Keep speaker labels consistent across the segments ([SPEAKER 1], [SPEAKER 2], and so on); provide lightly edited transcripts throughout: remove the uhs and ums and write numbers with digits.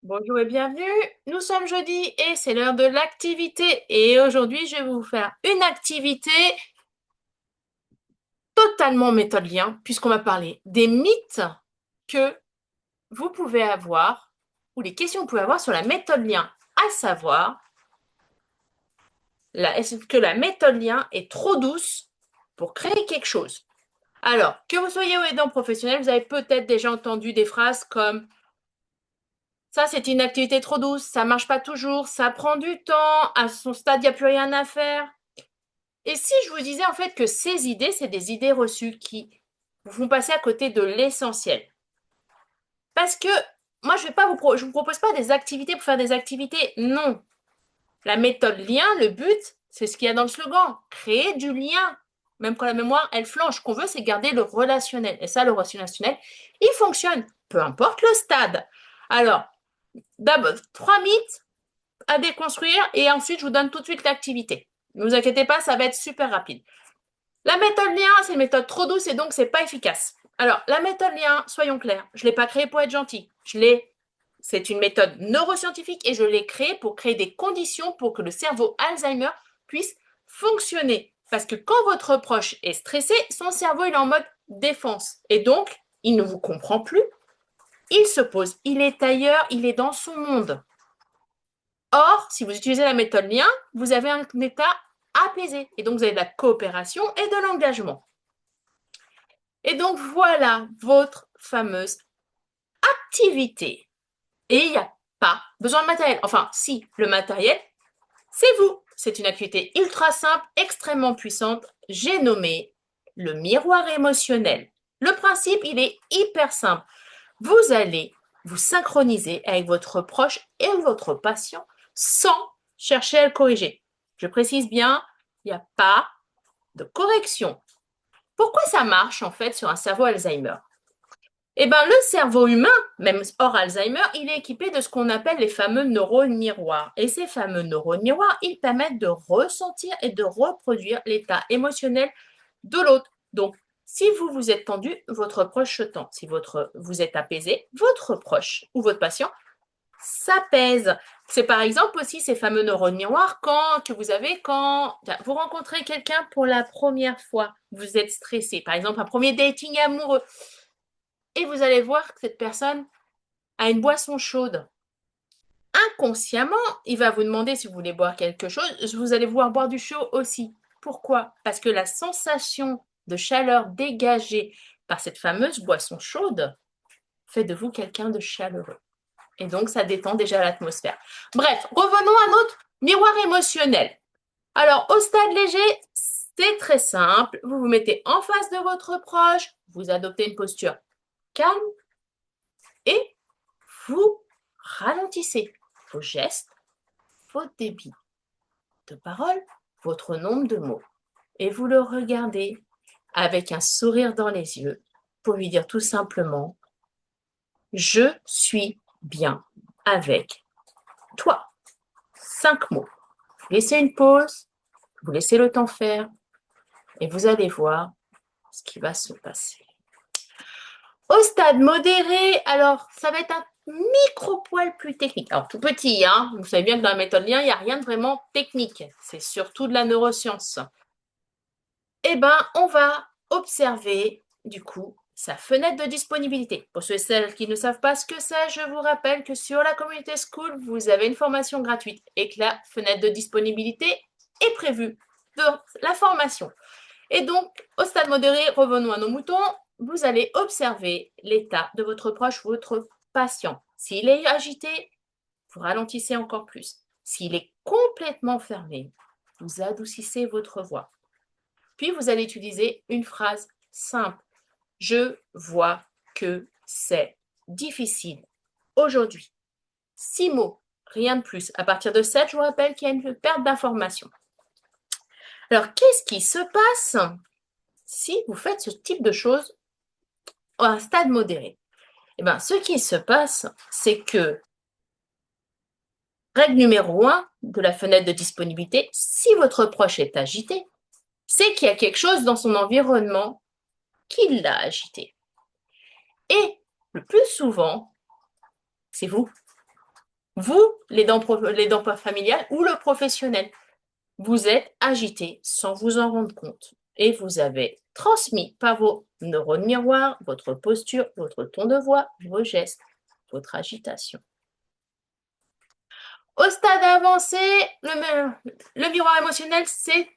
[SPEAKER 1] Bonjour et bienvenue. Nous sommes jeudi et c'est l'heure de l'activité. Et aujourd'hui, je vais vous faire une activité totalement méthode lien, puisqu'on va parler des mythes que vous pouvez avoir, ou les questions que vous pouvez avoir sur la méthode lien, à savoir, est-ce que la méthode lien est trop douce pour créer quelque chose? Alors, que vous soyez aidant professionnel, vous avez peut-être déjà entendu des phrases comme ça, c'est une activité trop douce, ça marche pas toujours, ça prend du temps, à son stade, il n'y a plus rien à faire. Et si je vous disais en fait que ces idées, c'est des idées reçues qui vous font passer à côté de l'essentiel. Parce que moi, je vous propose pas des activités pour faire des activités. Non. La méthode lien, le but, c'est ce qu'il y a dans le slogan. Créer du lien. Même quand la mémoire, elle flanche. Ce qu'on veut, c'est garder le relationnel. Et ça, le relationnel, il fonctionne. Peu importe le stade. Alors, d'abord, 3 mythes à déconstruire et ensuite, je vous donne tout de suite l'activité. Ne vous inquiétez pas, ça va être super rapide. La méthode lien, c'est une méthode trop douce et donc c'est pas efficace. Alors, la méthode lien, soyons clairs, je ne l'ai pas créée pour être gentil. C'est une méthode neuroscientifique et je l'ai créée pour créer des conditions pour que le cerveau Alzheimer puisse fonctionner. Parce que quand votre proche est stressé, son cerveau il est en mode défense et donc il ne vous comprend plus. Il se pose, il est ailleurs, il est dans son monde. Or, si vous utilisez la méthode lien, vous avez un état apaisé et donc vous avez de la coopération et de l'engagement. Et donc voilà votre fameuse activité. Et il n'y a pas besoin de matériel. Enfin, si, le matériel, c'est vous. C'est une activité ultra simple, extrêmement puissante. J'ai nommé le miroir émotionnel. Le principe, il est hyper simple. Vous allez vous synchroniser avec votre proche et votre patient sans chercher à le corriger. Je précise bien, il n'y a pas de correction. Pourquoi ça marche en fait sur un cerveau Alzheimer? Eh bien, le cerveau humain, même hors Alzheimer, il est équipé de ce qu'on appelle les fameux neurones miroirs. Et ces fameux neurones miroirs, ils permettent de ressentir et de reproduire l'état émotionnel de l'autre. Donc, si vous vous êtes tendu, votre proche se tend. Si vous êtes apaisé, votre proche ou votre patient s'apaise. C'est par exemple aussi ces fameux neurones miroirs que vous avez quand vous rencontrez quelqu'un pour la première fois. Vous êtes stressé. Par exemple, un premier dating amoureux. Et vous allez voir que cette personne a une boisson chaude. Inconsciemment, il va vous demander si vous voulez boire quelque chose. Vous allez vouloir boire du chaud aussi. Pourquoi? Parce que la sensation de chaleur dégagée par cette fameuse boisson chaude fait de vous quelqu'un de chaleureux. Et donc, ça détend déjà l'atmosphère. Bref, revenons à notre miroir émotionnel. Alors, au stade léger, c'est très simple. Vous vous mettez en face de votre proche, vous adoptez une posture calme et vous ralentissez vos gestes, votre débit de parole, votre nombre de mots. Et vous le regardez avec un sourire dans les yeux pour lui dire tout simplement, je suis bien avec toi. 5 mots. Vous laissez une pause, vous laissez le temps faire et vous allez voir ce qui va se passer. Au stade modéré, alors ça va être un micro-poil plus technique. Alors tout petit, hein, vous savez bien que dans la méthode lien, il n'y a rien de vraiment technique. C'est surtout de la neuroscience. Eh bien, on va observer du coup sa fenêtre de disponibilité. Pour ceux et celles qui ne savent pas ce que c'est, je vous rappelle que sur la communauté School, vous avez une formation gratuite et que la fenêtre de disponibilité est prévue dans la formation. Et donc, au stade modéré, revenons à nos moutons, vous allez observer l'état de votre proche, votre patient. S'il est agité, vous ralentissez encore plus. S'il est complètement fermé, vous adoucissez votre voix. Puis, vous allez utiliser une phrase simple. Je vois que c'est difficile aujourd'hui. 6 mots, rien de plus. À partir de 7, je vous rappelle qu'il y a une perte d'information. Alors, qu'est-ce qui se passe si vous faites ce type de choses à un stade modéré? Eh bien, ce qui se passe, c'est que, règle numéro 1 de la fenêtre de disponibilité, si votre proche est agité, c'est qu'il y a quelque chose dans son environnement qui l'a agité. Et le plus souvent, c'est vous. Vous, les dents familiales ou le professionnel, vous êtes agité sans vous en rendre compte et vous avez transmis par vos neurones miroirs votre posture, votre ton de voix, vos gestes, votre agitation. Au stade avancé, le miroir émotionnel, c'est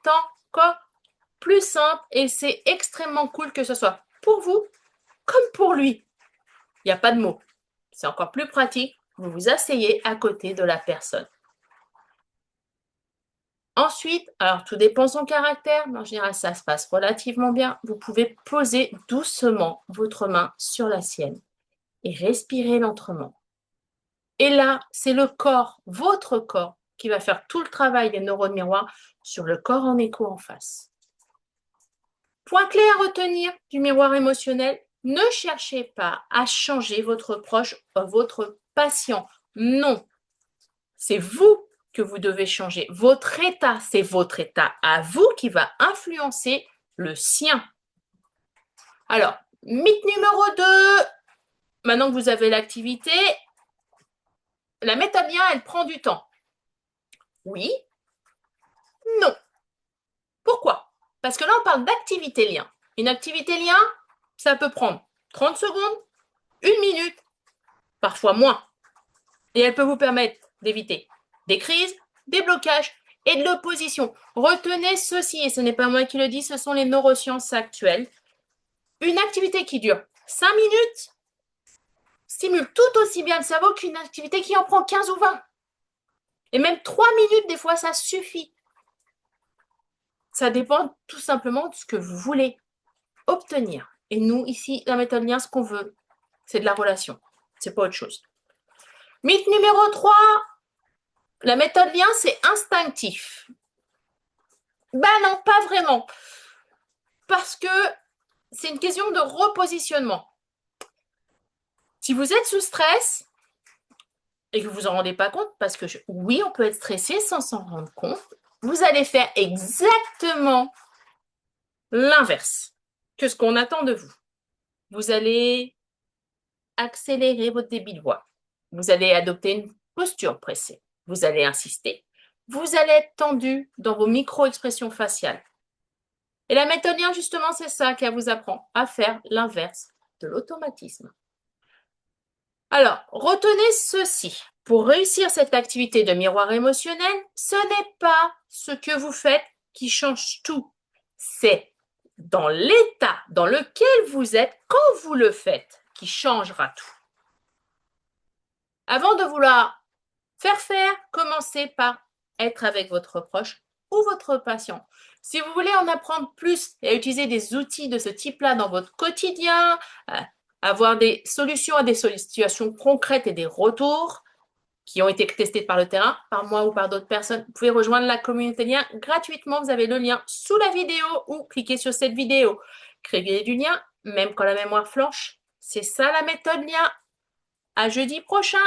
[SPEAKER 1] encore plus simple et c'est extrêmement cool que ce soit pour vous comme pour lui. Il n'y a pas de mots. C'est encore plus pratique. Vous vous asseyez à côté de la personne. Ensuite, alors tout dépend de son caractère, mais en général ça se passe relativement bien. Vous pouvez poser doucement votre main sur la sienne et respirer lentement. Et là, c'est le corps, votre corps, qui va faire tout le travail des neurones miroirs sur le corps en écho en face. Point clé à retenir du miroir émotionnel, ne cherchez pas à changer votre proche, votre patient. Non, c'est vous que vous devez changer. Votre état, c'est votre état à vous qui va influencer le sien. Alors, mythe numéro 2, maintenant que vous avez l'activité, la méthode lien, elle prend du temps. Oui, non. Pourquoi? Parce que là, on parle d'activité lien. Une activité lien, ça peut prendre 30 secondes, 1 minute, parfois moins. Et elle peut vous permettre d'éviter des crises, des blocages et de l'opposition. Retenez ceci, et ce n'est pas moi qui le dis, ce sont les neurosciences actuelles. Une activité qui dure 5 minutes stimule tout aussi bien le cerveau qu'une activité qui en prend 15 ou 20. Et même 3 minutes, des fois, ça suffit. Ça dépend tout simplement de ce que vous voulez obtenir. Et nous, ici, la méthode lien, ce qu'on veut, c'est de la relation. C'est pas autre chose. Mythe numéro 3, la méthode lien, c'est instinctif. Ben non, pas vraiment. Parce que c'est une question de repositionnement. Si vous êtes sous stress et que vous vous en rendez pas compte, parce que oui, on peut être stressé sans s'en rendre compte, vous allez faire exactement l'inverse que ce qu'on attend de vous. Vous allez accélérer votre débit de voix. Vous allez adopter une posture pressée. Vous allez insister. Vous allez être tendu dans vos micro-expressions faciales. Et la méthode lien, justement, c'est ça qu'elle vous apprend à faire l'inverse de l'automatisme. Alors, retenez ceci. Pour réussir cette activité de miroir émotionnel, ce n'est pas ce que vous faites qui change tout. C'est dans l'état dans lequel vous êtes quand vous le faites qui changera tout. Avant de vouloir faire, commencez par être avec votre proche ou votre patient. Si vous voulez en apprendre plus et à utiliser des outils de ce type-là dans votre quotidien, avoir des solutions à des situations concrètes et des retours qui ont été testés par le terrain, par moi ou par d'autres personnes, vous pouvez rejoindre la communauté lien gratuitement. Vous avez le lien sous la vidéo ou cliquez sur cette vidéo. Créez du lien, même quand la mémoire flanche. C'est ça la méthode lien. À jeudi prochain.